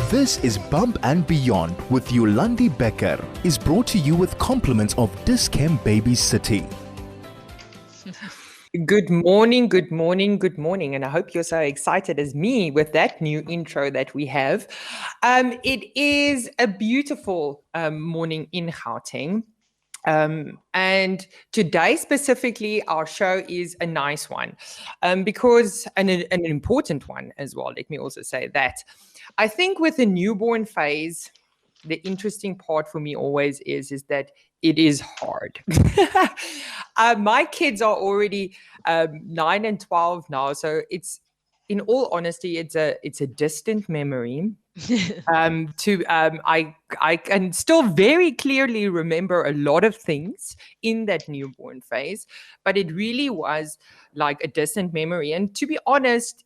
This is Bump and Beyond with Yolandi Becker is brought to you with compliments of Dis-Chem Baby City. Good morning, good morning, good morning. And I hope you're so excited as me with that new intro that we have. It is a beautiful morning in Gauteng. And today specifically, our show is a nice one because an important one as well. Let me also say that. I think with the newborn phase, the interesting part for me always is that it is hard. My kids are already 9 and 12 now, so it's, in all honesty, it's a distant memory. I can still very clearly remember a lot of things in that newborn phase, but it really was like a distant memory. And to be honest,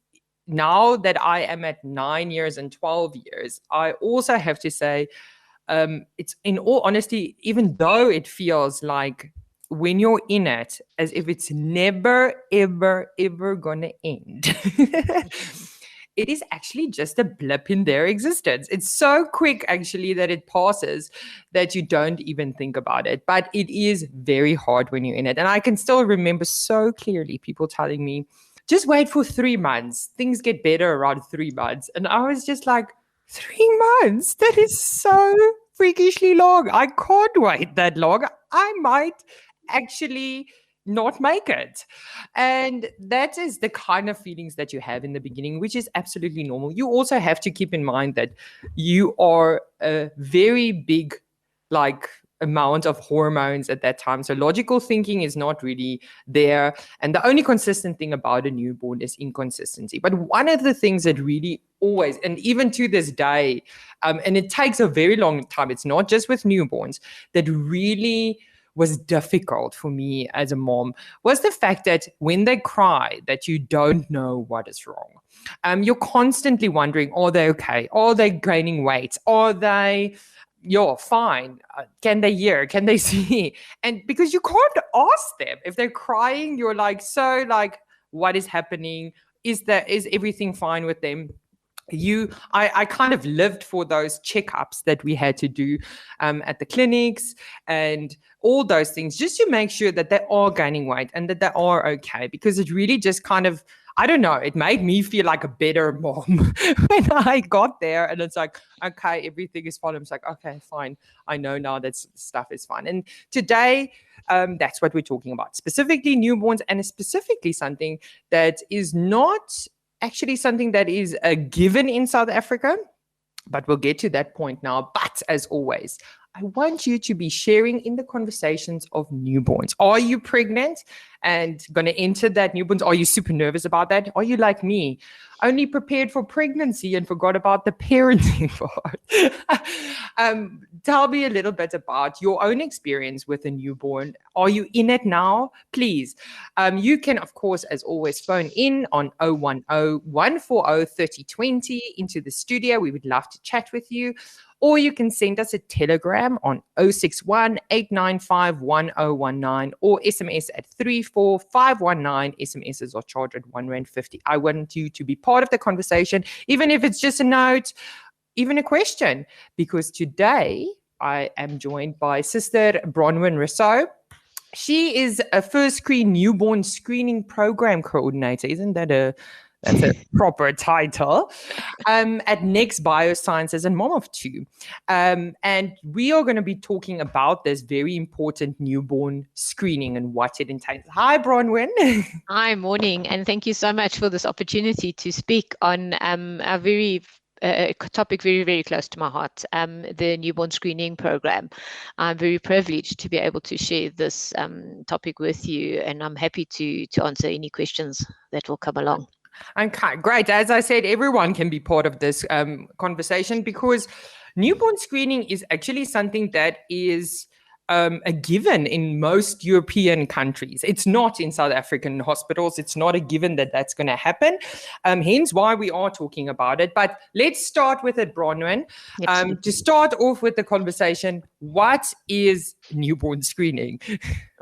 now that I am at 9 years and 12 years, I also have to say, it's, in all honesty, even though it feels like when you're in it, as if it's never, ever, ever gonna end. It is actually just a blip in their existence. It's so quick, actually, that it passes that you don't even think about it. But it is very hard when you're in it. And I can still remember so clearly people telling me, just wait for 3 months. Things get better around 3 months. And I was just like, 3 months? That is so freakishly long. I can't wait that long. I might actually not make it. And that is the kind of feelings that you have in the beginning, which is absolutely normal. You also have to keep in mind that you are a very big, amount of hormones at that time. So logical thinking is not really there. And the only consistent thing about a newborn is inconsistency. But one of the things that really always, and even to this day, and it takes a very long time, it's not just with newborns, that really was difficult for me as a mom, was the fact that when they cry, that you don't know what is wrong. You're constantly wondering, are they okay? Are they gaining weight? Are they, fine? Can they hear? Can they see? And because you can't ask them. If they're crying, you're like, what is happening? Is everything fine with them? I kind of lived for those checkups that we had to do at the clinics and all those things, just to make sure that they are gaining weight and that they are okay, because it really just kind of, I don't know, it made me feel like a better mom when I got there. And it's like, okay, everything is fine. I'm like, okay, fine. I know now that stuff is fine. And today, that's what we're talking about, specifically newborns, and specifically something that is not actually something that is a given in South Africa, but we'll get to that point now. But as always, I want you to be sharing in the conversations of newborns. Are you pregnant and going to enter that newborns? Are you super nervous about that? Are you like me, only prepared for pregnancy and forgot about the parenting part? Tell me a little bit about your own experience with a newborn. Are you in it now? Please. You can, of course, as always, phone in on 010-140-3020 into the studio. We would love to chat with you. Or you can send us a telegram on 061-895-1019 or SMS at 34519. SMSs are charged at R1.50. I want you to be part of the conversation, even if it's just a note, even a question, because today I am joined by Sister Bronwyn Roussot. She is a First Screen Newborn Screening Program Coordinator. Isn't that that's a proper title, at Next Biosciences and mom of 2. And we are going to be talking about this very important newborn screening and what it entails. Hi, Bronwyn. Hi, morning. And thank you so much for this opportunity to speak on a very topic very, very close to my heart, the newborn screening program. I'm very privileged to be able to share this topic with you, and I'm happy to answer any questions that will come along. Okay, great. As I said, everyone can be part of this conversation, because newborn screening is actually something that is a given in most European countries. It's not in South African hospitals. It's not a given that that's going to happen. Hence why we are talking about it. But let's start with it, Bronwyn. To start off with the conversation, what is newborn screening?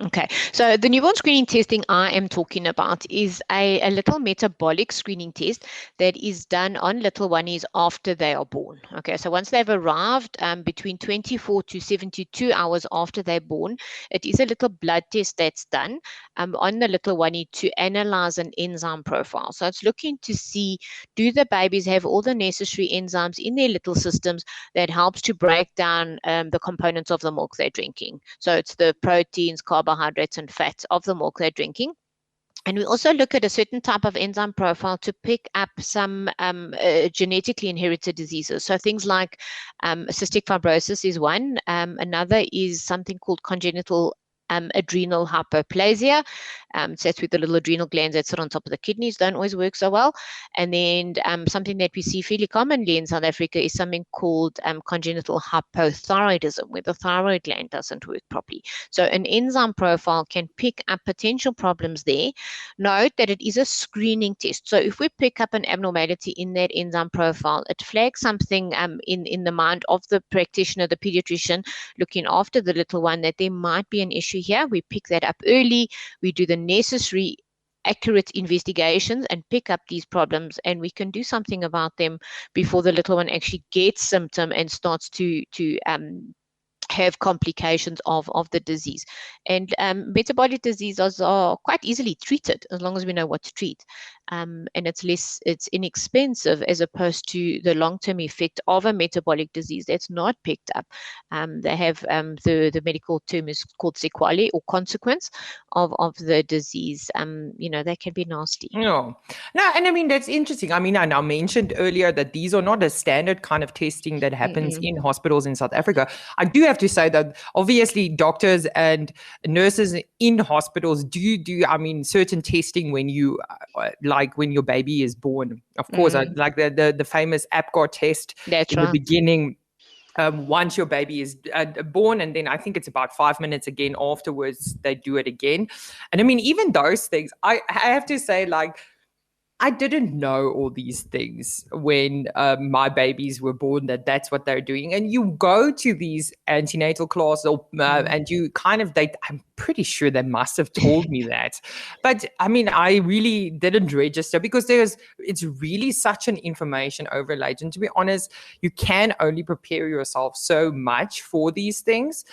Okay, so the newborn screening testing I am talking about is a little metabolic screening test that is done on little oneys after they are born. Okay, so once they've arrived, between 24 to 72 hours after they're born, it is a little blood test that's done on the little oney to analyze an enzyme profile. So it's looking to see, do the babies have all the necessary enzymes in their little systems that helps to break down the components of the milk they're drinking. So it's the proteins, carbohydrates, and fats of the milk they're drinking. And we also look at a certain type of enzyme profile to pick up some genetically inherited diseases. So things like cystic fibrosis is one. Another is something called congenital adrenal hyperplasia. So that's with the little adrenal glands that sit on top of the kidneys, don't always work so well. And then something that we see fairly commonly in South Africa is something called congenital hypothyroidism, where the thyroid gland doesn't work properly. So an enzyme profile can pick up potential problems there. Note that it is a screening test. So if we pick up an abnormality in that enzyme profile, it flags something in the mind of the practitioner, the pediatrician looking after the little one, that there might be an issue here. We pick that up early. We do the necessary accurate investigations and pick up these problems, and we can do something about them before the little one actually gets symptom and starts to have complications of the disease. And metabolic diseases are quite easily treated as long as we know what to treat. And it's inexpensive as opposed to the long-term effect of a metabolic disease that's not picked up. They have the medical term is called sequelae or consequence of the disease. They can be nasty. No, and I mean, that's interesting. I mean, I now mentioned earlier that these are not a standard kind of testing that happens in hospitals in South Africa. I do have to say that obviously doctors and nurses in hospitals do, I mean, certain testing when you, like when your baby is born. Of course, like the famous APGAR test That's in right. the beginning. Once your baby is born, and then I think it's about 5 minutes again afterwards, they do it again. And I mean, even those things, I have to say, like, I didn't know all these things when my babies were born, that's what they're doing. And you go to these antenatal classes and you kind of, I'm pretty sure they must have told me that. But I mean, I really didn't register because it's really such an information overload. And to be honest, you can only prepare yourself so much for these things.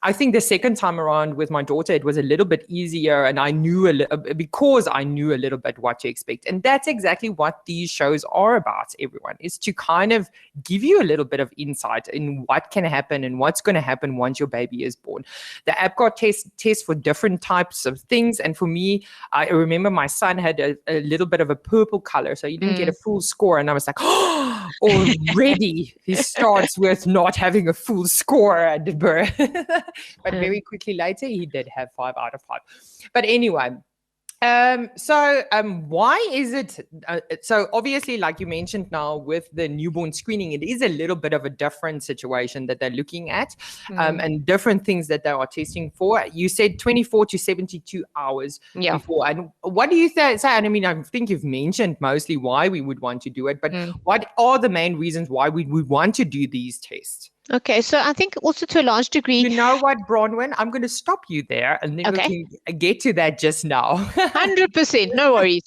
I think the second time around with my daughter, it was a little bit easier, and I knew because I knew a little bit what to expect. And that's exactly what these shows are about, everyone, is to kind of give you a little bit of insight in what can happen and what's going to happen once your baby is born. The APGAR test for different types of things. And for me, I remember my son had a little bit of a purple color, so he didn't get a full score. And I was like, oh, already he starts with not having a full score at birth. But very quickly later, he did have 5 out of 5. But anyway, why is it? So obviously, like you mentioned now with the newborn screening, it is a little bit of a different situation that they're looking at, and different things that they are testing for. You said 24 to 72 hours before. And what do you say? And I mean, I think you've mentioned mostly why we would want to do it, but what are the main reasons why we would want to do these tests? Okay, so I think also to a large degree... You know what, Bronwyn? I'm going to stop you there, and then we can get to that just now. 100%, no worries.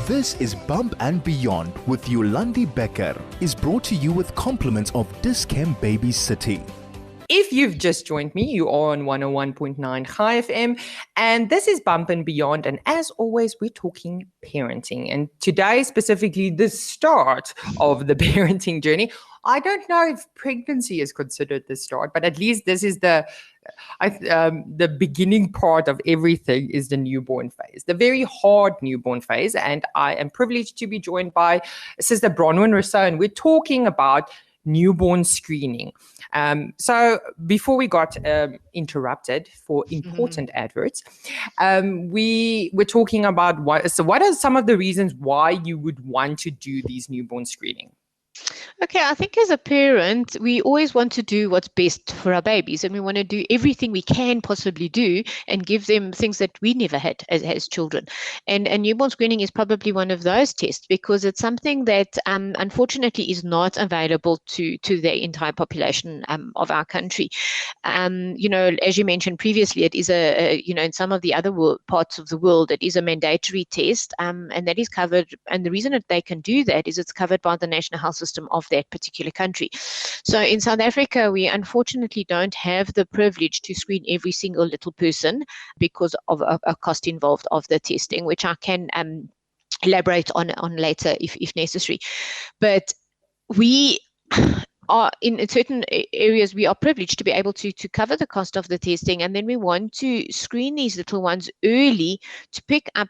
This is Bump and Beyond with Yolandi Becker, is brought to you with compliments of Dis-Chem Baby City. If you've just joined me, you are on 101.9 High FM, and this is Bump and Beyond. And as always, we're talking parenting. And today, specifically, the start of the parenting journey. I don't know if pregnancy is considered the start, but at least this is the beginning part of everything is the newborn phase, the very hard newborn phase. And I am privileged to be joined by Sister Bronwyn Roussot, and we're talking about newborn screening. So before we got interrupted for important adverts, we were talking about what are some of the reasons why you would want to do these newborn screening? Okay, I think as a parent, we always want to do what's best for our babies, and we want to do everything we can possibly do and give them things that we never had as children. And newborn screening is probably one of those tests because it's something that unfortunately is not available to the entire population of our country. As you mentioned previously, it is in some of the other parts of the world, it is a mandatory test, and that is covered. And the reason that they can do that is it's covered by the national health system of that particular country. So in South Africa, we unfortunately don't have the privilege to screen every single little person because of a cost involved of the testing, which I can elaborate on later if necessary. But we are in certain areas, we are privileged to be able to cover the cost of the testing, and then we want to screen these little ones early to pick up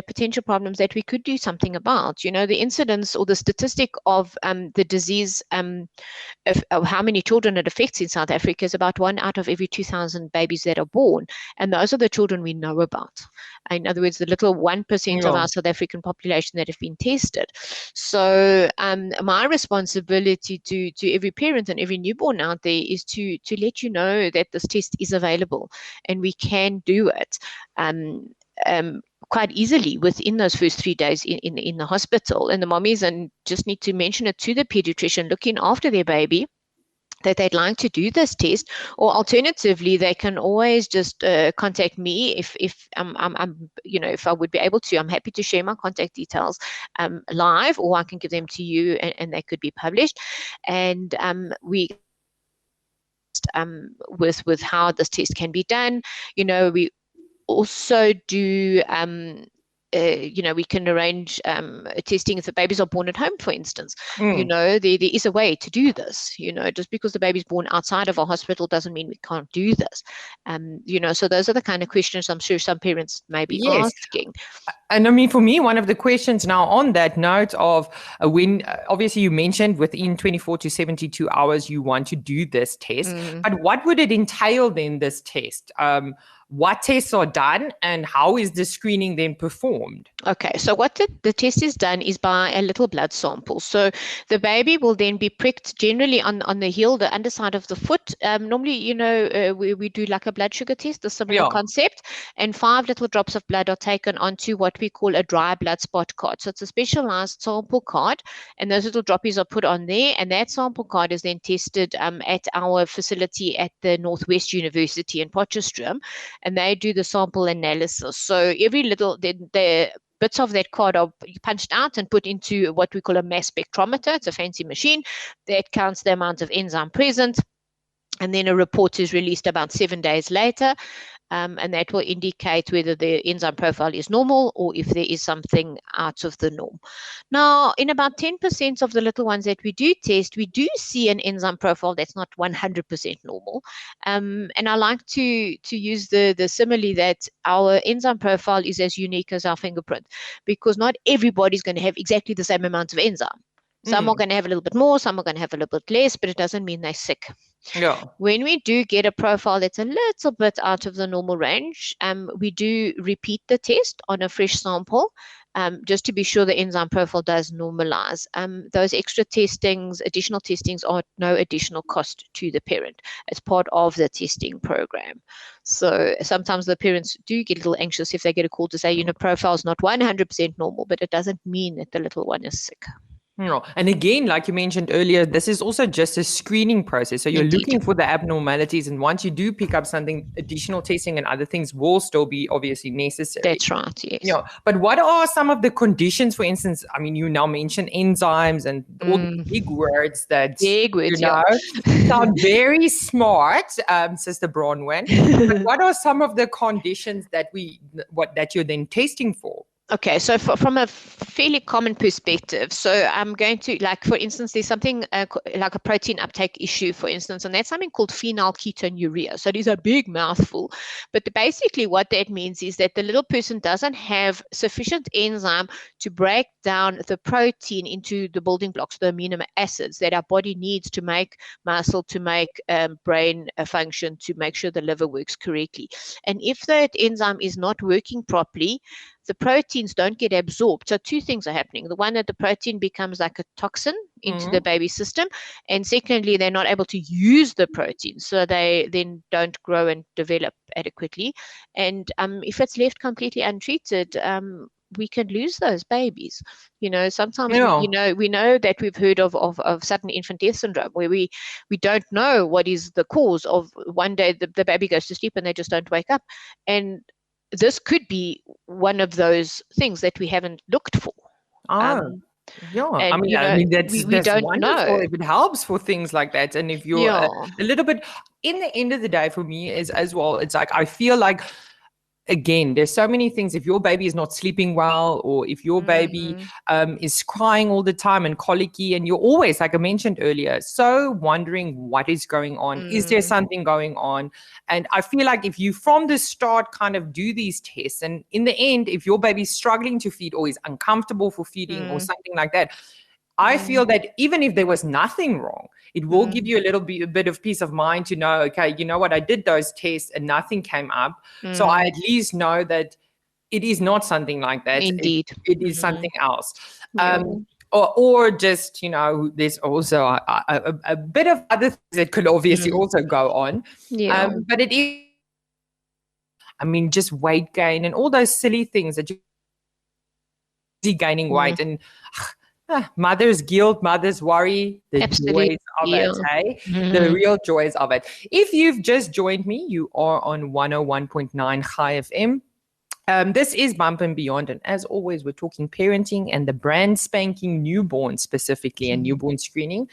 potential problems that we could do something about. The incidence or the statistic of the disease, of how many children it affects in South Africa is about 1 out of every 2,000 babies that are born. And those are the children we know about. In other words, the little 1% of our South African population that have been tested. So my responsibility to every parent and every newborn out there is to let you know that this test is available and we can do it. Quite easily within those first 3 days in the hospital. And the mommies and just need to mention it to the pediatrician looking after their baby that they'd like to do this test, or alternatively, they can always just contact me if I would be able to. I'm happy to share my contact details live, or I can give them to you, and they could be published. And we with how this test can be done. We also do we can arrange testing if the babies are born at home, for instance. There is a way to do this. Just because the baby's born outside of a hospital doesn't mean we can't do this. So those are the kind of questions I'm sure some parents may be asking. And I mean, for me, one of the questions now on that note of when, obviously you mentioned within 24 to 72 hours, you want to do this test, but what would it entail then, this test? What tests are done and how is the screening then performed? Okay, so what the test is done is by a little blood sample. So the baby will then be pricked generally on the heel, the underside of the foot. Normally, we do like a blood sugar test, a similar concept, and 5 little drops of blood are taken onto what we call a dry blood spot card. So it's a specialized sample card, and those little droppies are put on there, and that sample card is then tested at our facility at the Northwest University in Potchefstroom, and they do the sample analysis. So every little, the bits of that card are punched out and put into what we call a mass spectrometer. It's a fancy machine that counts the amount of enzyme present. And then a report is released about 7 days later. And that will indicate whether the enzyme profile is normal or if there is something out of the norm. Now, in about 10% of the little ones that we do test, we do see an enzyme profile that's not 100% normal. And I like to use the simile that our enzyme profile is as unique as our fingerprint, because not everybody's going to have exactly the same amount of enzyme. Some are going to have a little bit more, some are going to have a little bit less, but it doesn't mean they're sick. When we do get a profile that's a little bit out of the normal range, we do repeat the test on a fresh sample, just to be sure the enzyme profile does normalize. Those extra testings, additional testings, are no additional cost to the parent. It's part of the testing program. So sometimes the parents do get a little anxious if they get a call to say, profile is not 100% normal, but it doesn't mean that the little one is sick. And again, like you mentioned earlier, this is also just a screening process. So you're looking for the abnormalities, and once you do pick up something, additional testing and other things will still be obviously necessary. That's right, yes. But what are some of the conditions, for instance? I mean, you now mentioned enzymes and all the big words that sound very smart, Sister Bronwyn. But what are some of the conditions that you're then testing for? Okay, so from a fairly common perspective, so I'm going to, like, for instance, there's something like a protein uptake issue, for instance, and that's something called phenylketonuria. So it is a big mouthful, but basically what that means is that the little person doesn't have sufficient enzyme to break down the protein into the building blocks, the amino acids that our body needs to make muscle, to make brain function, to make sure the liver works correctly. And if that enzyme is not working properly, the proteins don't get absorbed. So two things are happening. The one, that the protein becomes like a toxin into the baby's system. And secondly, they're not able to use the protein. So they then don't grow and develop adequately. And if it's left completely untreated, we can lose those babies. Sometimes we know that we've heard of sudden infant death syndrome, where we don't know what is the cause of. One day the baby goes to sleep and they just don't wake up. And this could be one of those things that we haven't looked for. Yeah, And, that's we don't wonderful know if it helps for things like that. And if you're a little bit, in the end of the day, for me is as well, it's like, I feel like, again, there's so many things. If your baby is not sleeping well, or if your baby is crying all the time and colicky, and you're always, like I mentioned earlier, so wondering what is going on. Is there something going on? And I feel like if you from the start kind of do these tests, and in the end, if your baby's struggling to feed or is uncomfortable for feeding or something like that, I feel that even if there was nothing wrong, it will give you a bit of peace of mind to know, okay, you know what, I did those tests and nothing came up. So I at least know that it is not something like that. Indeed. It is something else. Or just, there's also a bit of other things that could obviously also go on. But it is, just weight gain and all those silly things that you're gaining weight and mother's guilt, mother's worry, the joys of it, hey? The real joys of it. If you've just joined me, you are on 101.9 High FM. This is Bump and Beyond, and as always, we're talking parenting and the brand spanking newborn specifically and newborn screening.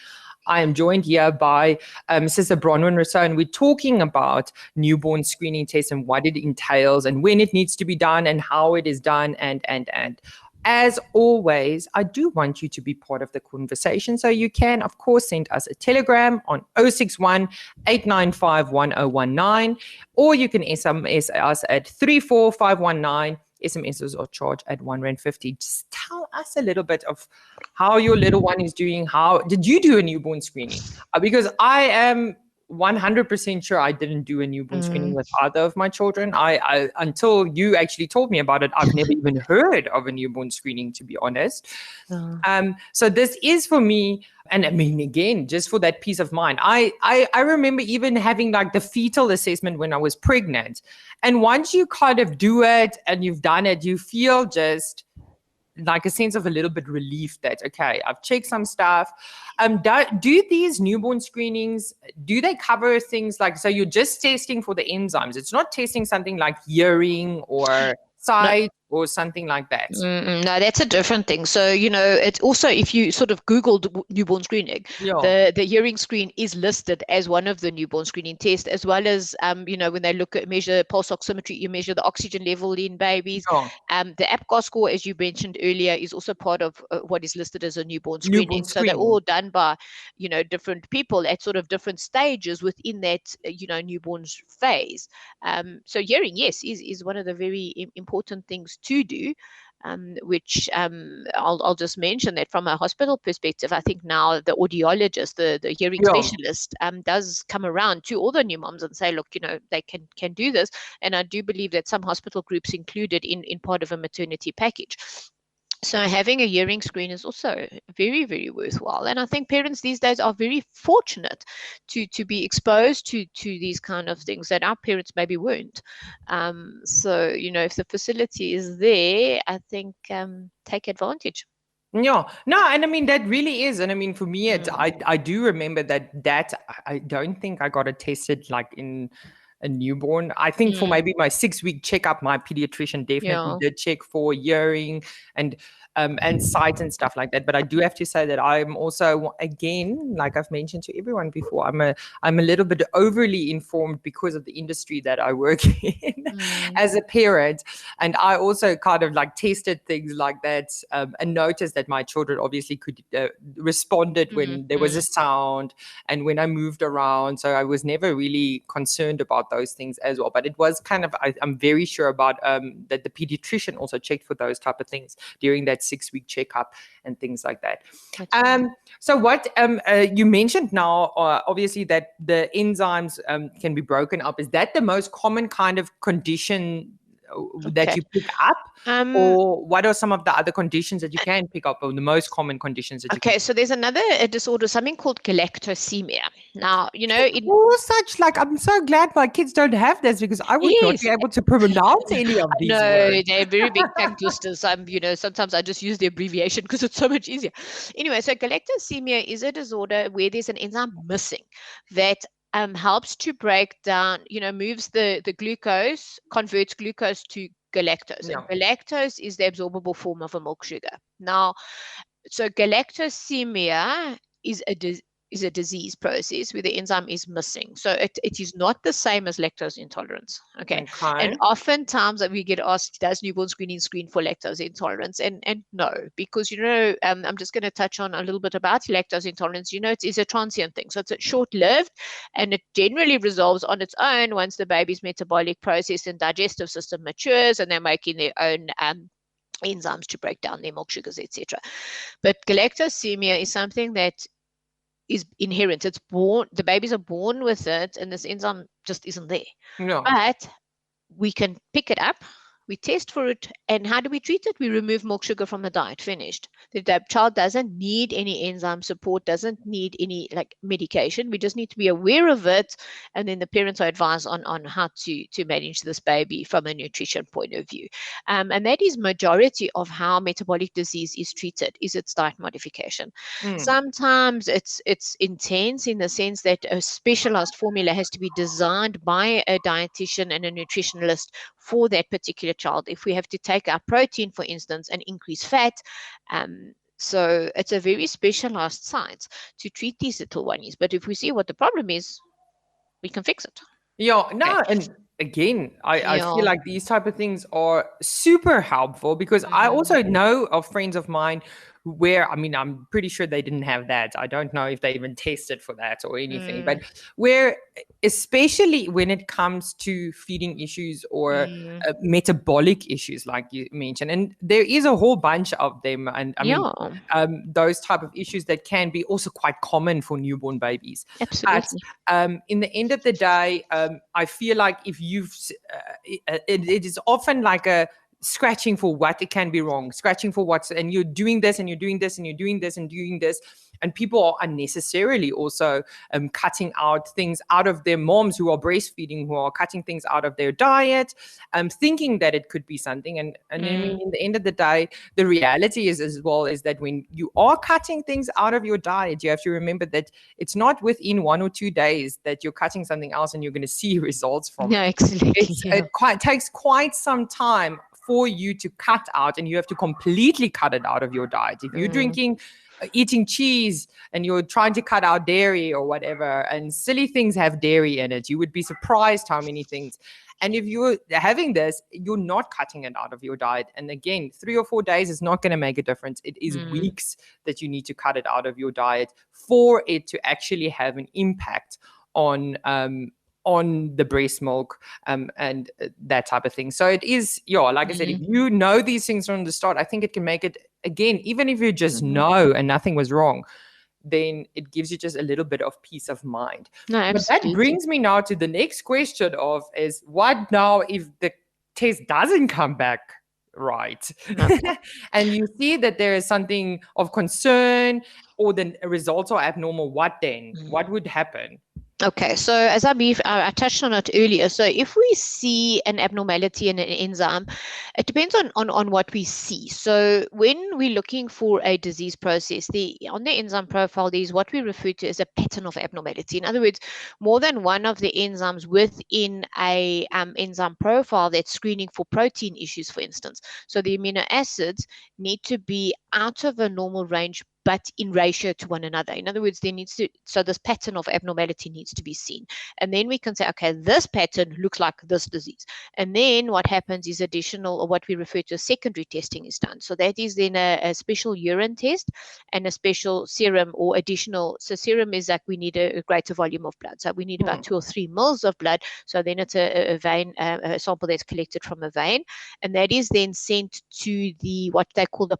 I am joined here by Sister Bronwyn Roussot, and we're talking about newborn screening tests and what it entails and when it needs to be done and how it is done and. As always, I do want you to be part of the conversation. So you can, of course, send us a telegram on 061 895 1019, or you can SMS us at 34519. SMSs are charged at R1.50. Just tell us a little bit of how your little one is doing. How did you do a newborn screening? Because I am 100% sure I didn't do a newborn screening with either of my children. I until you actually told me about it, I've never even heard of a newborn screening, to be honest. So this is for me, and again, just for that peace of mind. I remember even having like the fetal assessment when I was pregnant. And once you kind of do it and you've done it, you feel just like a sense of a little bit relief that, okay, I've checked some stuff. Do these newborn screenings, do they cover things like, so you're just testing for the enzymes? It's not testing something like hearing or sight or something like that? No, that's a different thing. So, it's also, if you sort of Googled newborn screening, the hearing screen is listed as one of the newborn screening tests, as well as, when they measure pulse oximetry, you measure the oxygen level in babies. The APGAR score, as you mentioned earlier, is also part of what is listed as a newborn screening. So they're all done by, different people at sort of different stages within that, newborn phase. So hearing, yes, is one of the very important things to do, which I'll just mention that from a hospital perspective, I think now the audiologist, the hearing specialist, does come around to all the new moms and say, look, they can do this. And I do believe that some hospital groups included in part of a maternity package. So having a hearing screen is also very, very worthwhile. And I think parents these days are very fortunate to be exposed to these kind of things that our parents maybe weren't. So, if the facility is there, I think take advantage. Yeah, no, and that really is. And for me, I do remember that I don't think I got it tested like in a newborn. I think for maybe my 6-week checkup, my pediatrician definitely did check for hearing and sight and stuff like that. But I do have to say that I'm also, again, like I've mentioned to everyone before, I'm a little bit overly informed because of the industry that I work in as a parent. And I also kind of like tested things like that and noticed that my children obviously could responded when there was a sound and when I moved around. So I was never really concerned about those things as well. But it was kind of, I'm very sure about that the pediatrician also checked for those type of things during that 6-week checkup and things like that. So what you mentioned now, obviously that the enzymes can be broken up. Is that the most common kind of condition that Okay. you pick up, Um, or what are some of the other conditions that you can pick up, or the most common conditions that you can? okay, so there's another disorder, something called galactosemia. Now, Oh, such like I'm so glad my kids don't have this, because I would not yes, be able to pronounce any of these no, words. they're very big tongue twisters. Sometimes I just use the abbreviation because it's so much easier. Anyway, so galactosemia is a disorder where there's an enzyme missing that helps to break down, moves the glucose, converts glucose to galactose. Yeah. And galactose is the absorbable form of a milk sugar. Now, so galactosemia is a disease process where the enzyme is missing. So it is not the same as lactose intolerance. Okay. And Okay. oftentimes we get asked, does newborn screening screen for lactose intolerance? And no, because, I'm just going to touch on a little bit about lactose intolerance. It is a transient thing. So it's short-lived, and it generally resolves on its own once the baby's metabolic process and digestive system matures and they're making their own enzymes to break down their milk sugars, etc. But galactosemia is something that is inherent. It's born, the babies are born with it, and this enzyme just isn't there. Yeah. But we can pick it up, we test for it, and how do we treat it? We remove milk sugar from the diet. Finished. The child doesn't need any enzyme support, doesn't need any medication. We just need to be aware of it, and then the parents are advised on how to manage this baby from a nutrition point of view. And that is majority of how metabolic disease is treated, is its diet modification. Sometimes it's intense in the sense that a specialized formula has to be designed by a dietitian and a nutritionist for that particular child. If we have to take our protein, for instance, and increase fat, so it's a very specialized science to treat these little ones. But if we see what the problem is, we can fix it. Yeah, no, Okay. and again, I feel Yeah. like these type of things are super helpful, because I also know of friends of mine where, I'm pretty sure they didn't have that. I don't know if they even tested for that or anything, but where, especially when it comes to feeding issues or metabolic issues, like you mentioned, and there is a whole bunch of them, and those type of issues that can be also quite common for newborn babies. Absolutely. But in the end of the day, I feel like if it is often like a scratching for what it can be wrong, scratching for what's, and you're doing this and you're doing this and you're doing this and doing this. And people are unnecessarily also cutting out things out of their moms who are breastfeeding, who are cutting things out of their diet, thinking that it could be something. And I mean, in the end of the day, the reality is as well is that when you are cutting things out of your diet, you have to remember that it's not within 1 or 2 days that you're cutting something else and you're going to see results from No, absolutely. it takes quite some time for you to cut out, and you have to completely cut it out of your diet. If you're eating cheese and you're trying to cut out dairy or whatever, and silly things have dairy in it, you would be surprised how many things. And if you're having this, you're not cutting it out of your diet. And again, 3 or 4 days is not going to make a difference. It is weeks that you need to cut it out of your diet for it to actually have an impact on the breast milk and that type of thing. So it is, like I said, if you know these things from the start, I think it can make it, again, even if you just know and nothing was wrong, then it gives you just a little bit of peace of mind. No, But absolutely. that brings me now to the next question is what now if the test doesn't come back right? And you see that there is something of concern or the results are abnormal, what then? What would happen? Okay, so as I touched on it earlier. So if we see an abnormality in an enzyme, it depends on what we see. So when we're looking for a disease process, on the enzyme profile, there's what we refer to as a pattern of abnormality. In other words, more than one of the enzymes within a enzyme profile that's screening for protein issues, for instance. So the amino acids need to be out of a normal range, but in ratio to one another. In other words, so this pattern of abnormality needs to be seen. And then we can say, okay, this pattern looks like this disease. And then what happens is additional, or what we refer to as secondary testing is done. So that is then a special urine test and a special serum or additional. So serum is like we need a greater volume of blood. So we need about 2 or 3 mils of blood. So then it's a vein, a sample that's collected from a vein. And that is then sent to what they call the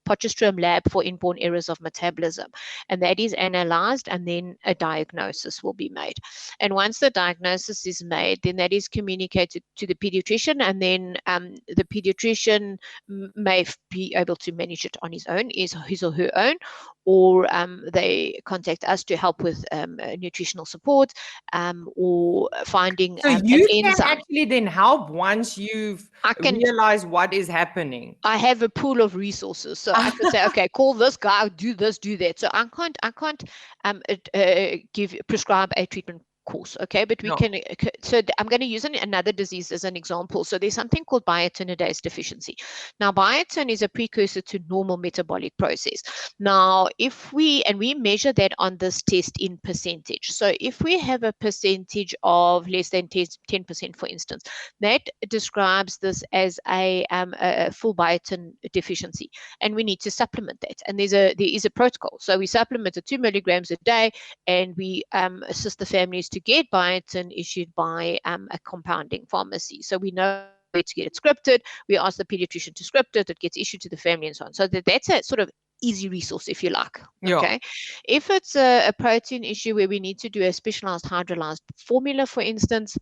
Potchefstroom lab for inborn errors of metabolism. And that is analyzed, and then a diagnosis will be made. And once the diagnosis is made, then that is communicated to the pediatrician, and then the pediatrician may be able to manage it on his own, his or her own, or they contact us to help with nutritional support, or finding So an you can enzyme. actually then help once you've realized what is happening. I have a pool of resources, so I could say, okay, call this guy, do this, do that. So I can't prescribe a treatment course, okay, but we can. So I'm going to use another disease as an example. So there's something called biotinidase deficiency. Now, biotin is a precursor to normal metabolic process. Now, if we measure that on this test in percentage. So if we have a percentage of less than 10%, for instance, that describes this as a full biotin deficiency, and we need to supplement that. And there is a protocol. So we supplement it 2 milligrams a day, and we assist the families to get biotin issued by a compounding pharmacy. So we know where to get it scripted. We ask the pediatrician to script it. It gets issued to the family and so on. So that's a sort of easy resource, if you like. Okay. If it's a protein issue where we need to do a specialized hydrolyzed formula, for instance,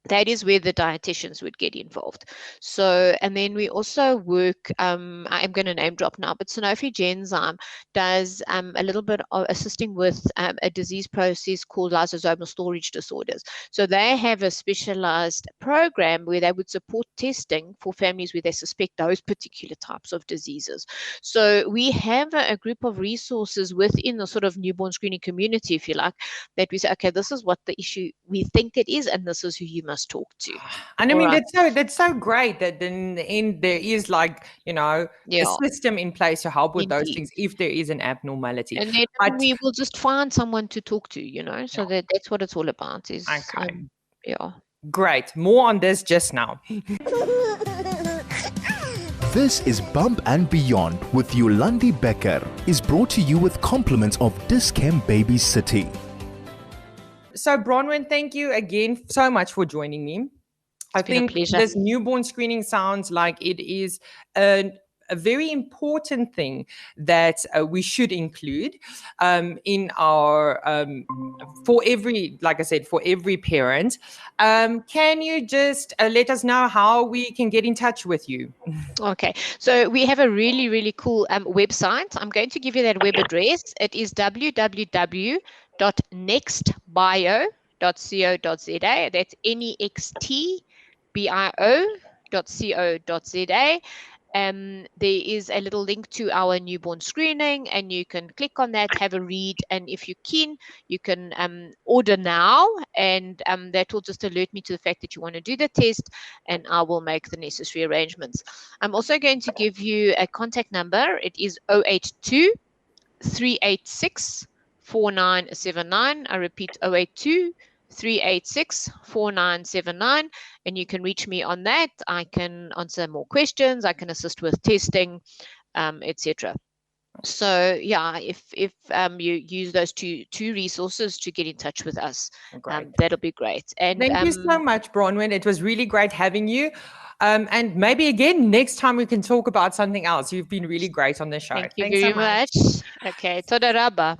that is where the dietitians would get involved. So, and then we also work, I'm going to name drop now, but Sanofi Genzyme does a little bit of assisting with a disease process called lysosomal storage disorders. So they have a specialized program where they would support testing for families where they suspect those particular types of diseases. So we have a group of resources within the sort of newborn screening community, if you like, that we say, okay, this is what the issue we think it is, and this is who you must talk to. And I mean, that's so great that in the end there is, like, a system in place to help with those things if there is an abnormality. And then we will just find someone to talk to, so that's what it's all about. Is Great. More on this just now. This is Bump and Beyond with Yolandi Becker, is brought to you with compliments of Dis-Chem Baby City. So, Bronwyn, thank you again so much for joining me. I think this newborn screening sounds like it is a very important thing that we should include in our, for every, like I said, for every parent. Can you just let us know how we can get in touch with you? Okay, so we have a really, really cool website. I'm going to give you that web address. It is www.nextbio.co.za. That's nextbio.co.za. There is a little link to our newborn screening, and you can click on that, have a read, and if you're keen, you can order now, and that will just alert me to the fact that you want to do the test, and I will make the necessary arrangements. I'm also going to give you a contact number. It is 082 386 4979. I repeat, 082 386 4979, and you can reach me on that. I can answer more questions, I can assist with testing, etc. So if you use those two resources to get in touch with us, that'll be great. And thank you so much, Bronwyn. It was really great having you. And maybe again next time we can talk about something else. You've been really great on the show. Thank you very much. Okay, toda raba.